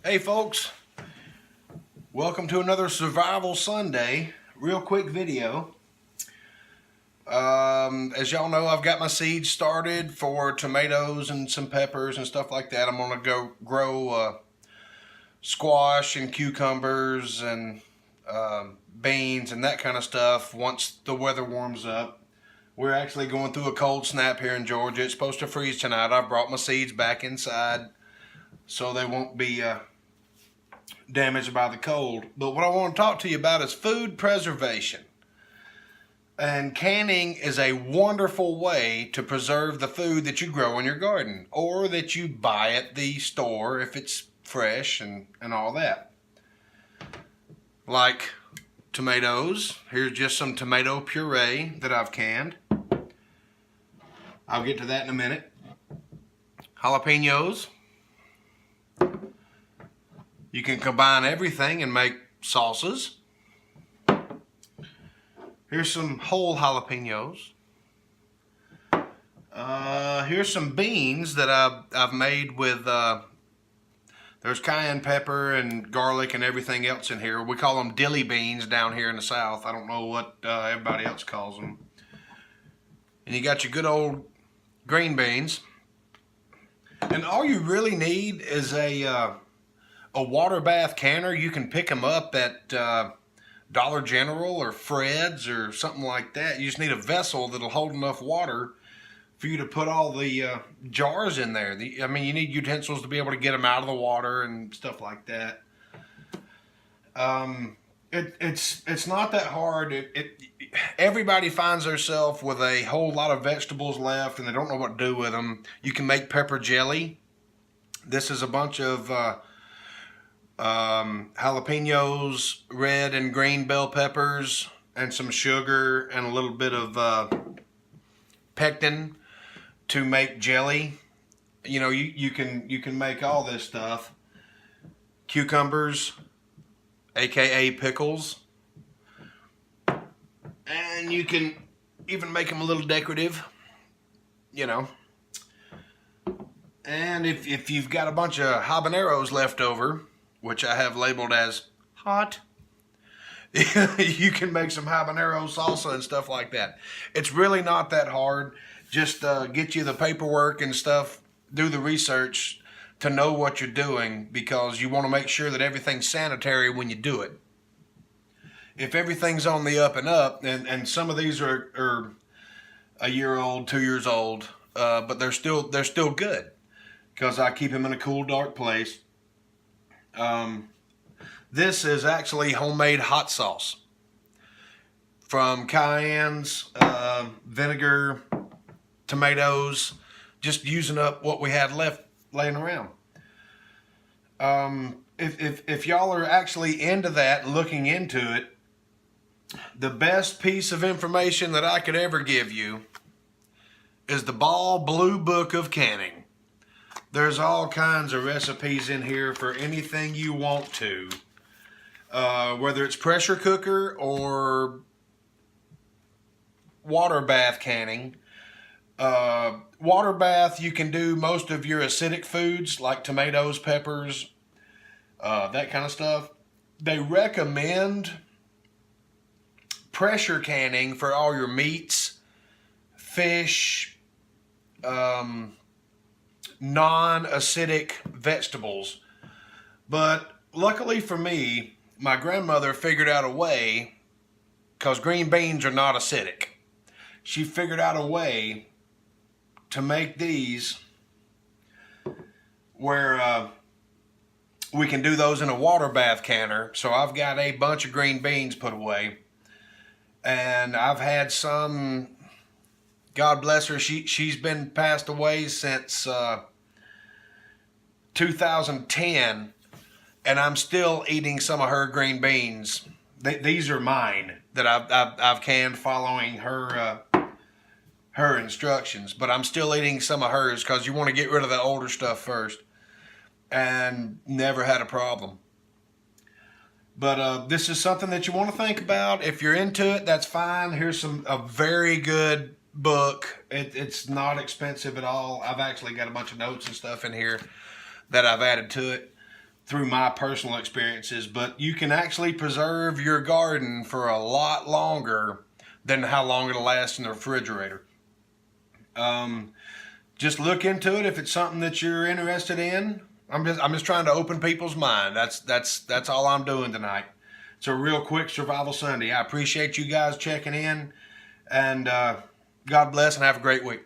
Hey folks, welcome to another Survival Sunday. Real quick video. As y'all know, I've got my seeds started for tomatoes and some peppers and stuff like that. I'm gonna go grow squash and cucumbers and beans and that kind of stuff once the weather warms up. We're actually going through a cold snap here in Georgia. It's supposed to freeze tonight. I've brought my seeds back inside so they won't be damaged by the cold. But what I want to talk to you about is food preservation. And canning is a wonderful way to preserve the food that you grow in your garden or that you buy at the store if it's fresh and all that. Like tomatoes. Here's just some tomato puree that I've canned. I'll get to that in a minute. Jalapenos. You can combine everything and make salsas. Here's some whole jalapenos. Here's some beans that I've made with, there's cayenne pepper and garlic and everything else in here. We call them dilly beans down here in the South. I don't know what everybody else calls them. And you got your good old green beans. And all you really need is a water bath canner. You can pick them up at Dollar General or Fred's or something like that. You just need a vessel that'll hold enough water for you to put all the jars in there. I mean, you need utensils to be able to get them out of the water and stuff like that. It's not that hard. Everybody finds themselves with a whole lot of vegetables left and they don't know what to do with them. You can make pepper jelly. This is a bunch of jalapenos, red and green bell peppers, and some sugar and a little bit of pectin to make jelly. You know, you can make all this stuff. Cucumbers, aka pickles, and you can even make them a little decorative, you know. And if you've got a bunch of habaneros left over, which I have labeled as hot, you can make some habanero salsa and stuff like that. It's really not that hard. Just get you the paperwork and stuff, do the research to know what you're doing, because you want to make sure that everything's sanitary when you do it. If everything's on the up and up, and some of these are a year old, 2 years old, but they're still good because I keep them in a cool, dark place. This is actually homemade hot sauce from cayennes, vinegar, tomatoes, just using up what we had left laying around. If y'all are actually into that, looking into it, the best piece of information that I could ever give you is the Ball Blue Book of Canning. There's all kinds of recipes in here for anything you want to. Whether it's pressure cooker or water bath canning. Water bath, you can do most of your acidic foods like tomatoes, peppers, that kind of stuff. They recommend pressure canning for all your meats, fish, non-acidic vegetables. But luckily for me, my grandmother figured out a way, because green beans are not acidic. She figured out a way to make these where we can do those in a water bath canner. So I've got a bunch of green beans put away, and I've had some, God bless her, she's been passed away since 2010, and I'm still eating some of her green beans. These are mine that I've canned following her instructions, but I'm still eating some of hers because you want to get rid of the older stuff first, and never had a problem. But this is something that you want to think about. If you're into it, that's fine. Here's a very good book. It's not expensive at all. I've actually got a bunch of notes and stuff in here that I've added to it. through my personal experiences, but you can actually preserve your garden for a lot longer than how long it'll last in the refrigerator. Just look into it if it's something that you're interested in. I'm just trying to open people's mind. That's all I'm doing tonight. It's a real quick Survival Sunday. I appreciate you guys checking in, and God bless and have a great week.